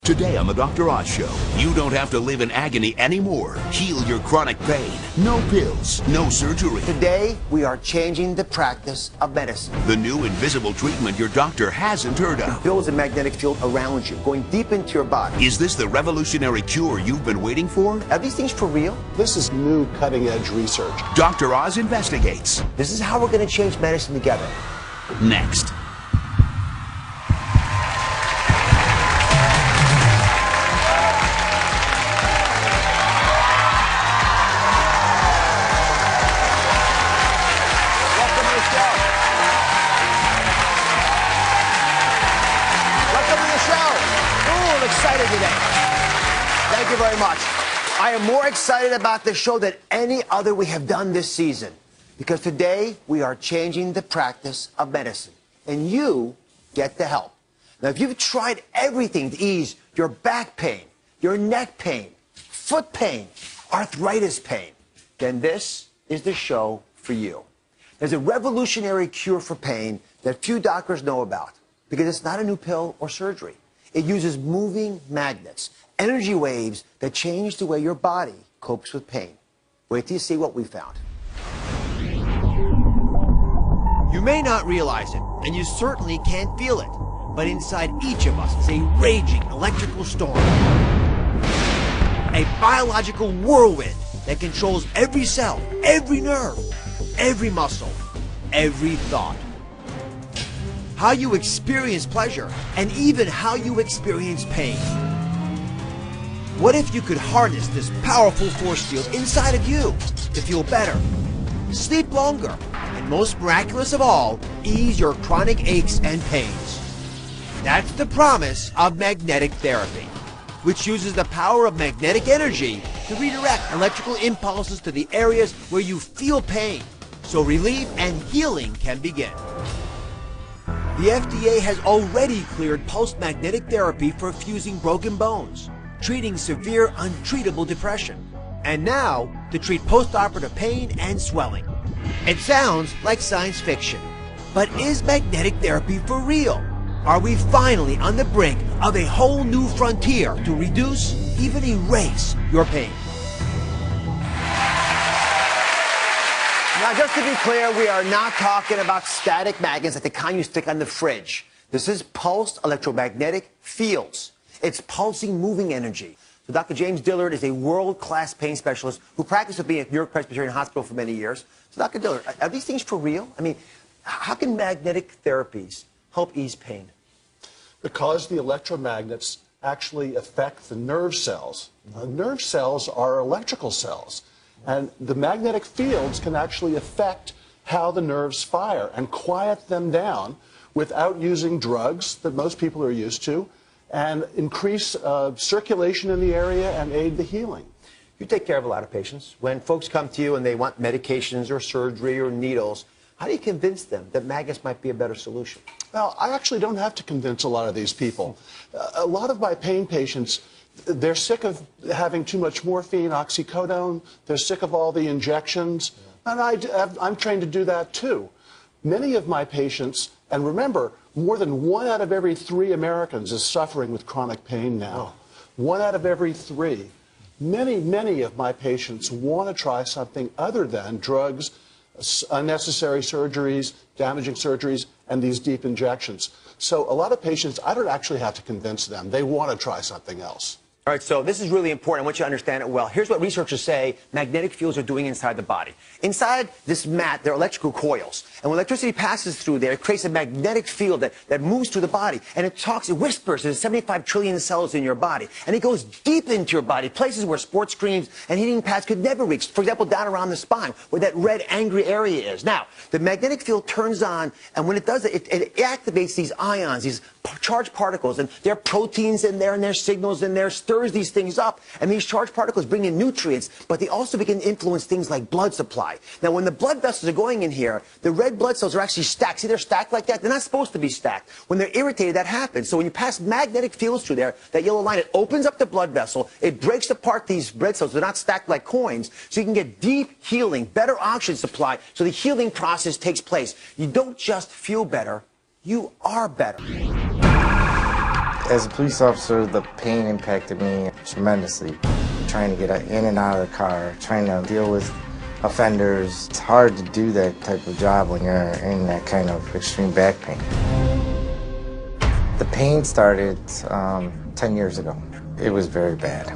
Today on the Dr. Oz Show, you don't have to live in agony anymore. Heal your chronic pain. No pills, no surgery. Today, we are changing the practice of medicine. The new invisible treatment your doctor hasn't heard of. It builds a magnetic field around you, going deep into your body. Is this the revolutionary cure you've been waiting for? Are these things for real? This is new cutting-edge research. Dr. Oz investigates. This is how we're going to change medicine together. Next. Excited today. Thank you very much. I am more excited about this show than any other we have done this season, because today we are changing the practice of medicine, and you get the help. Now, if you've tried everything to ease your back pain, your neck pain, foot pain, arthritis pain, then this is the show for you. There's a revolutionary cure for pain that few doctors know about, because it's not a new pill or surgery. It uses moving magnets, energy waves that change the way your body copes with pain. Wait till you see what we found. You may not realize it, and you certainly can't feel it, but inside each of us is a raging electrical storm. A biological whirlwind that controls every cell, every nerve, every muscle, every thought. How you experience pleasure, and even how you experience pain. What if you could harness this powerful force field inside of you to feel better, sleep longer, and most miraculous of all, ease your chronic aches and pains? That's the promise of magnetic therapy, which uses the power of magnetic energy to redirect electrical impulses to the areas where you feel pain, so relief and healing can begin. The FDA has already cleared pulsed magnetic therapy for fusing broken bones, treating severe, untreatable depression, and now to treat postoperative pain and swelling. It sounds like science fiction, but is magnetic therapy for real? Are we finally on the brink of a whole new frontier to reduce, even erase, your pain? Now, just to be clear, we are not talking about static magnets like the kind you stick on the fridge. This is pulsed electromagnetic fields. It's pulsing moving energy. So Dr. James Dillard is a world-class pain specialist who practiced with me at New York Presbyterian Hospital for many years. So Dr. Dillard, are these things for real? I mean, how can magnetic therapies help ease pain? Because the electromagnets actually affect the nerve cells. Nerve cells are electrical cells. And the magnetic fields can actually affect how the nerves fire and quiet them down without using drugs that most people are used to, and increase circulation in the area and aid the healing. You take care of a lot of patients. When folks come to you and they want medications or surgery or needles, how do you convince them that magnets might be a better solution? Well, I actually don't have to convince a lot of these people. A lot of my pain patients, they're sick of having too much morphine, oxycodone. They're sick of all the injections. And I'm trained to do that too. Many of my patients, and remember, more than 1 out of every 3 Americans is suffering with chronic pain now. 1 out of every 3. Many of my patients want to try something other than drugs, unnecessary surgeries, damaging surgeries, and these deep injections. So a lot of patients, I don't actually have to convince them. They want to try something else. All right, so this is really important. I want you to understand it well. Here's what researchers say magnetic fields are doing inside the body. Inside this mat, there are electrical coils. And when electricity passes through there, it creates a magnetic field that moves through the body. And it whispers. There's 75 trillion cells in your body. And it goes deep into your body, places where sports screens and heating pads could never reach. For example, down around the spine, where that red, angry area is. Now, the magnetic field turns on, and when it does it, it activates these ions, these charged particles. And there are proteins in there, and there's signals in there, stirs these things up, and these charged particles bring in nutrients, but they also begin to influence things like blood supply. Now, when the blood vessels are going in here, the red blood cells are actually stacked. See, they're stacked like that? They're not supposed to be stacked. When they're irritated, that happens. So when you pass magnetic fields through there, that yellow line, it opens up the blood vessel, it breaks apart these red cells. They're not stacked like coins, so you can get deep healing, better oxygen supply, so the healing process takes place. You don't just feel better, you are better. As a police officer, the pain impacted me tremendously. Trying to get in and out of the car, trying to deal with offenders. It's hard to do that type of job when you're in that kind of extreme back pain. The pain started 10 years ago. It was very bad,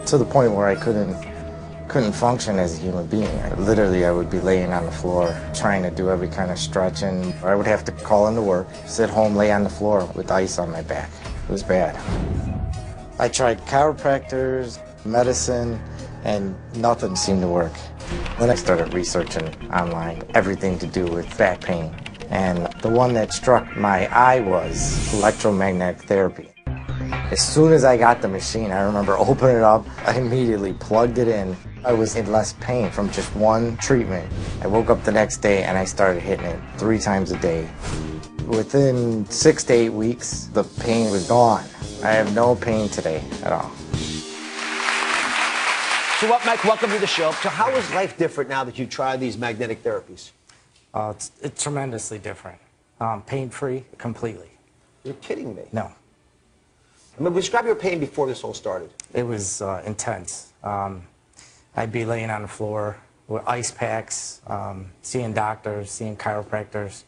to the point where I couldn't function as a human being. Literally, I would be laying on the floor trying to do every kind of stretching. I would have to call into work, sit home, lay on the floor with ice on my back. It was bad. I tried chiropractors, medicine, and nothing seemed to work. Then I started researching online everything to do with back pain. And the one that struck my eye was electromagnetic therapy. As soon as I got the machine, I remember opening it up, I immediately plugged it in. I was in less pain from just one treatment. I woke up the next day and I started hitting it 3 times a day. Within 6 to 8 weeks, the pain was gone. I have no pain today at all. So what, Mike, welcome to the show. So how is life different now that you've tried these magnetic therapies? It's tremendously different. Pain-free, completely. You're kidding me. No. I mean, describe your pain before this all started. It was intense. I'd be laying on the floor with ice packs, seeing doctors, seeing chiropractors.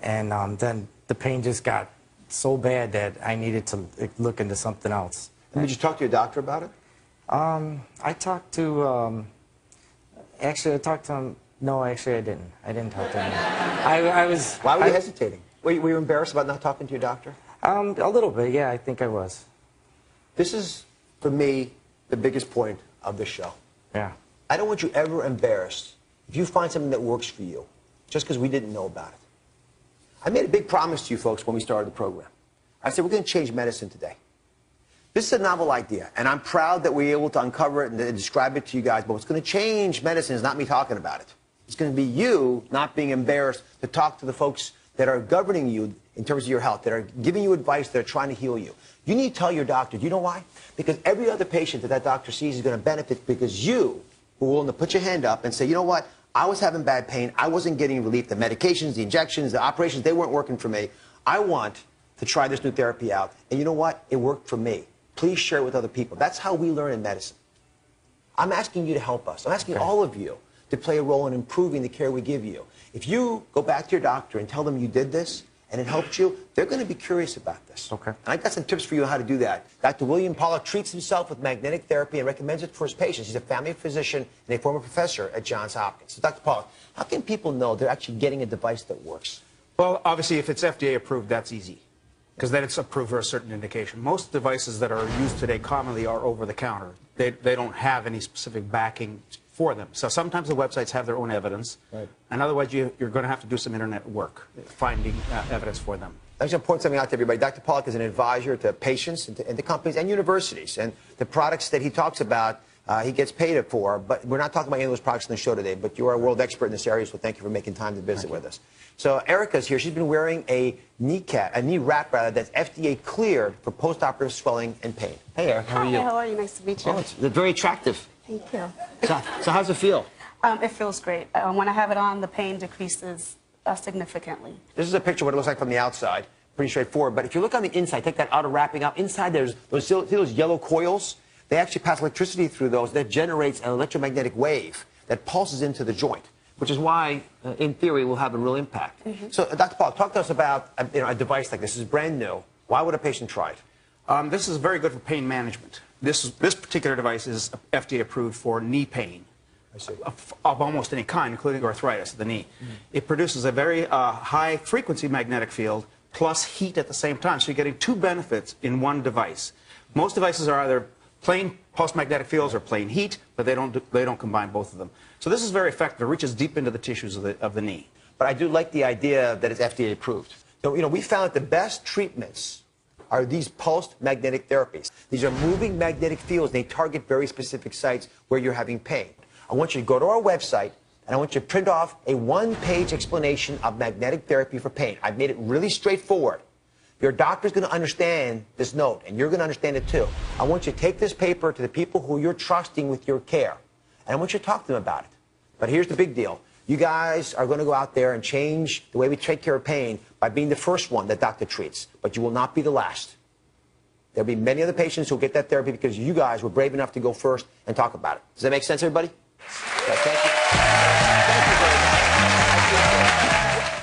And then the pain just got so bad that I needed to look into something else. And did you talk to your doctor about it? I talked to, actually I talked to him, no, actually I didn't. I didn't talk to him. I was... Why were you hesitating? Were you embarrassed about not talking to your doctor? A little bit, yeah, I think I was. This is, for me, the biggest point of this show. Yeah. I don't want you ever embarrassed if you find something that works for you, just because we didn't know about it. I made a big promise to you folks when we started the program. I said, we're going to change medicine today. This is a novel idea, and I'm proud that we're able to uncover it and describe it to you guys, but what's going to change medicine is not me talking about it. It's going to be you not being embarrassed to talk to the folks that are governing you in terms of your health, that are giving you advice, that are trying to heal you. You need to tell your doctor. Do you know why? Because every other patient that doctor sees is going to benefit because you were willing to put your hand up and say, you know what, I was having bad pain, I wasn't getting relief, the medications, the injections, the operations, they weren't working for me. I want to try this new therapy out, and you know what, it worked for me. Please share it with other people. That's how we learn in medicine. I'm asking you to help us. I'm asking all of you to play a role in improving the care we give you. If you go back to your doctor and tell them you did this and it helped you, they're going to be curious about this. Okay. And I got some tips for you on how to do that. Dr. William Pollack treats himself with magnetic therapy and recommends it for his patients. He's a family physician and a former professor at Johns Hopkins. So, Dr. Pollack, how can people know they're actually getting a device that works? Well, obviously, if it's FDA approved, that's easy, because then it's approved for a certain indication. Most devices that are used today commonly are over-the-counter. They don't have any specific backing for them. So sometimes the websites have their own evidence, right, and otherwise you're going to have to do some internet work finding evidence for them. I'm just going to point something out to everybody. Dr. Pollack is an advisor to patients and to companies and universities. And the products that he talks about, he gets paid for. But we're not talking about any of those products in the show today. But you are a world expert in this area, so thank you for making time to visit with us. So Erica's here. She's been wearing a knee wrap that's FDA cleared for postoperative swelling and pain. Hey, Erica, how are you? Hi, how are you? Nice to meet you. Oh, it's very attractive. Thank you. So how's it feel? It feels great. When I have it on, the pain decreases significantly. This is a picture of what it looks like from the outside. Pretty straightforward. But if you look on the inside, take that outer wrapping out. Inside, there's those yellow coils. They actually pass electricity through those. That generates an electromagnetic wave that pulses into the joint, which is why, in theory, will have a real impact. Mm-hmm. So, Dr. Pollack, talk to us about a device like this. This is brand new. Why would a patient try it? This is very good for pain management. This particular device is FDA approved for knee pain of almost any kind, including arthritis of the knee. Mm-hmm. It produces a very high-frequency magnetic field plus heat at the same time, so you're getting 2 benefits in one device. Most devices are either plain pulsed magnetic fields or plain heat, but they don't combine both of them. So this is very effective. It reaches deep into the tissues of the knee. But I do like the idea that it's FDA approved. So, we found that the best treatments are these pulsed magnetic therapies. These are moving magnetic fields. They target very specific sites where you're having pain. I want you to go to our website, and I want you to print off a 1-page explanation of magnetic therapy for pain. I've made it really straightforward. Your doctor's going to understand this note, and you're going to understand it too. I want you to take this paper to the people who you're trusting with your care, and I want you to talk to them about it. But here's the big deal. You guys are going to go out there and change the way we take care of pain by being the first one that doctor treats. But you will not be the last. There'll be many other patients who'll get that therapy because you guys were brave enough to go first and talk about it. Does that make sense, everybody? Yeah, thank you.